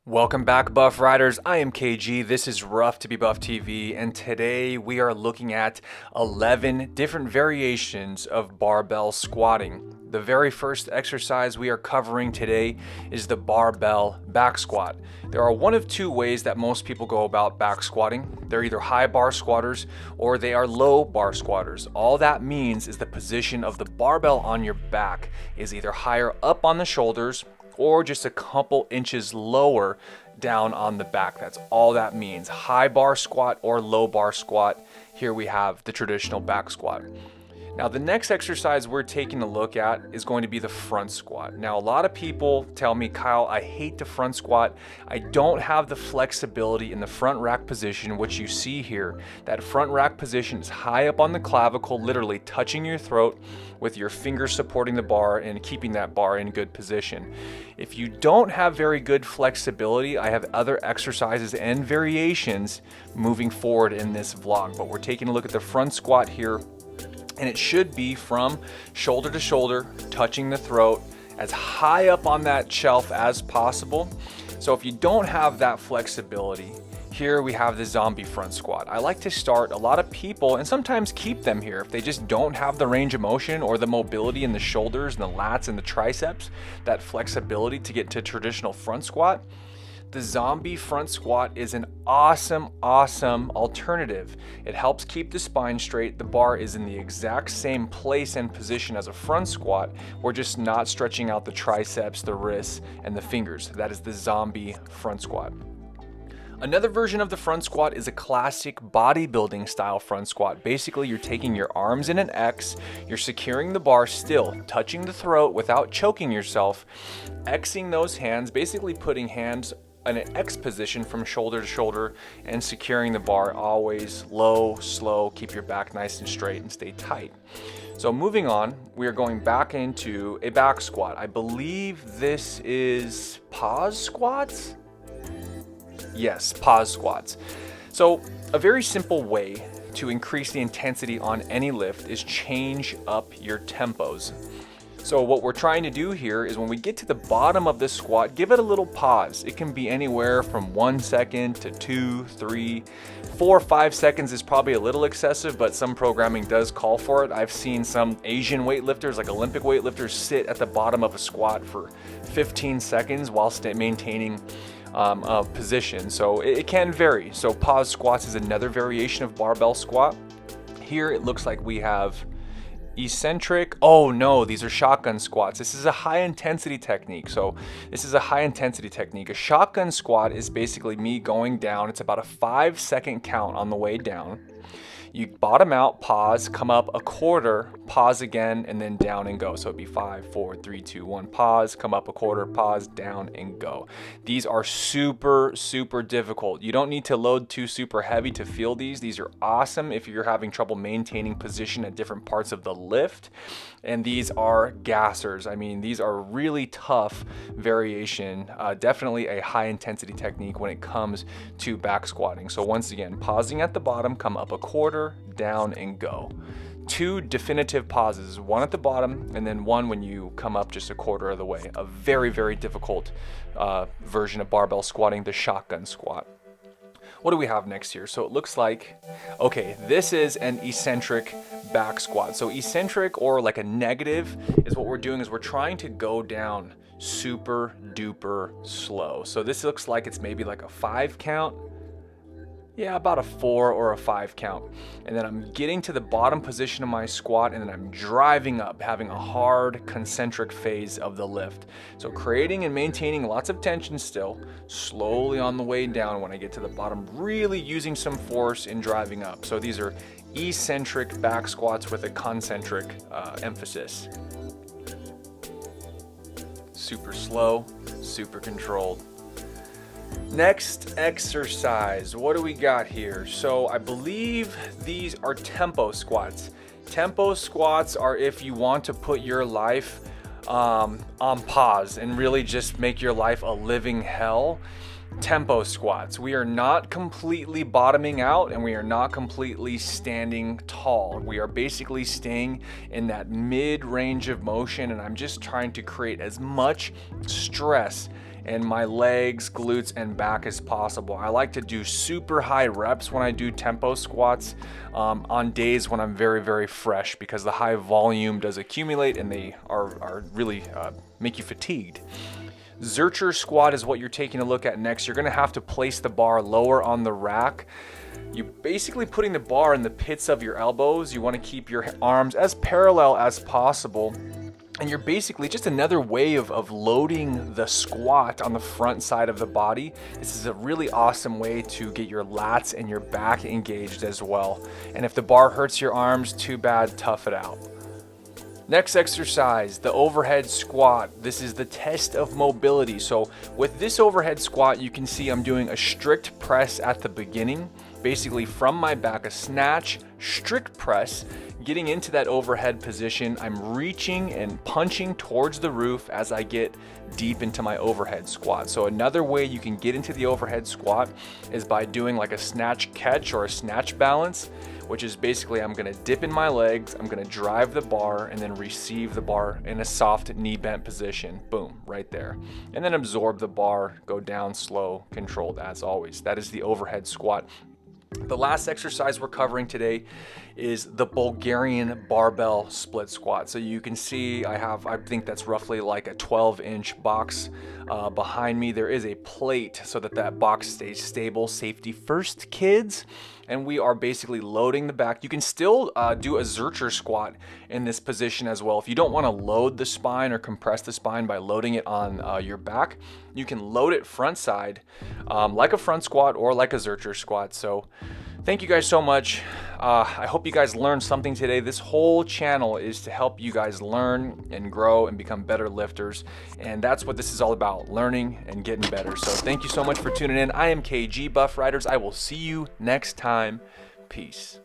Welcome back, Buff Riders. I am KG. This is RoughToBeBuffTV, and today we are looking at 11 different variations of barbell squatting. The very first exercise we are covering today is the barbell back squat. There are one of two ways that most people go about back squatting. They're either high bar squatters or they are low bar squatters. All that means is the position of the barbell on your back is either higher up on the shoulders or just a couple inches lower down on the back. That's all that means. High bar squat or low bar squat. Here we have the traditional back squat. Now the next exercise we're taking a look at is going to be the front squat. Now a lot of people tell me, Kyle, I hate the front squat. I don't have the flexibility in the front rack position, which you see here. That front rack position is high up on the clavicle, literally touching your throat with your fingers supporting the bar and keeping that bar in good position. If you don't have very good flexibility, I have other exercises and variations moving forward in this vlog, but we're taking a look at the front squat here. And it should be from shoulder to shoulder, touching the throat, as high up on that shelf as possible. So if you don't have that flexibility, here we have the zombie front squat. I like to start a lot of people and sometimes keep them here if they just don't have the range of motion or the mobility in the shoulders and the lats and the triceps, that flexibility to get to traditional front squat. The zombie front squat is an awesome alternative. It helps keep the spine straight. The bar is in the exact same place and position as a front squat. We're just not stretching out the triceps, the wrists, and the fingers. That is the zombie front squat. Another version of the front squat is a classic bodybuilding style front squat. Basically, you're taking your arms in an X, you're securing the bar still, touching the throat without choking yourself, Xing those hands, basically putting hands in an X position from shoulder to shoulder and securing the bar always low, slow, keep your back nice and straight and stay tight. So moving on, we are going back into a back squat. I believe this is pause squats? Yes, pause squats. So a very simple way to increase the intensity on any lift is change up your tempos. So what we're trying to do here is when we get to the bottom of this squat, give it a little pause. It can be anywhere from 1 second to 2, 3, 4, 5 seconds is probably a little excessive, but some programming does call for it. I've seen some Asian weightlifters, like Olympic weightlifters, sit at the bottom of a squat for 15 seconds while maintaining a position. So it can vary. So pause squats is another variation of barbell squat. Here it looks like we have Eccentric. Oh no, these are shotgun squats. This is a high intensity technique. So this is a high intensity technique. A shotgun squat is basically me going down. It's about a 5-second count on the way down. You bottom out, pause, come up a quarter, pause again, and then down and go. So it'd be 5, 4, 3, 2, 1, pause, come up a quarter, pause, down and go. These are super difficult. You don't need to load too super heavy to feel these. These are awesome if you're having trouble maintaining position at different parts of the lift. And these are gassers. I mean, these are really tough variation. Definitely a high intensity technique when it comes to back squatting. So once again, pausing at the bottom, come up a quarter, down and go. 2 definitive pauses, one at the bottom and then one when you come up just a quarter of the way. A very difficult version of barbell squatting, the shotgun squat. What do we have next here? So it looks like, okay, this is an eccentric back squat. So eccentric or like a negative is what we're doing is we're trying to go down super duper slow. So this looks like it's maybe like a 5 count. Yeah, about a 4 or a 5 count. And then I'm getting to the bottom position of my squat and then I'm driving up, having a hard concentric phase of the lift. So creating and maintaining lots of tension still, slowly on the way down when I get to the bottom, really using some force in driving up. So these are eccentric back squats with a concentric emphasis. Super slow, super controlled. Next exercise, what do we got here? So I believe these are tempo squats. Tempo squats are if you want to put your life on pause and really just make your life a living hell. Tempo squats. We are not completely bottoming out and we are not completely standing tall. We are basically staying in that mid range of motion, and I'm just trying to create as much stress and my legs, glutes, and back as possible. I like to do super high reps when I do tempo squats on days when I'm very, very fresh, because the high volume does accumulate and they are really make you fatigued. Zercher squat is what you're taking a look at next. You're gonna have to place the bar lower on the rack. You're basically putting the bar in the pits of your elbows. You wanna keep your arms as parallel as possible. And you're basically just another way of loading the squat on the front side of the body. This is a really awesome way to get your lats and your back engaged as well. And if the bar hurts your arms, too bad, tough it out. Next exercise, the overhead squat. This is the test of mobility. So with this overhead squat, you can see I'm doing a strict press at the beginning. Basically from my back, a snatch, strict press, getting into that overhead position. I'm reaching and punching towards the roof as I get deep into my overhead squat. So another way you can get into the overhead squat is by doing like a snatch catch or a snatch balance, which is basically I'm gonna dip in my legs, I'm gonna drive the bar, and then receive the bar in a soft knee bent position. Boom, right there. And then absorb the bar, go down slow, controlled as always. That is the overhead squat. The last exercise we're covering today is the Bulgarian Barbell Split Squat. So you can see I think that's roughly like a 12-inch box behind me. There is a plate so that box stays stable. Safety first, kids. And we are basically loading the back. You can still do a Zercher squat in this position as well. If you don't want to load the spine or compress the spine by loading it on your back, you can load it front side like a front squat or like a Zercher squat. So thank you guys so much. I hope you guys learned something today. This whole channel is to help you guys learn and grow and become better lifters. And that's what this is all about, learning and getting better. So thank you so much for tuning in. I am KG Buff Riders. I will see you next time. Peace.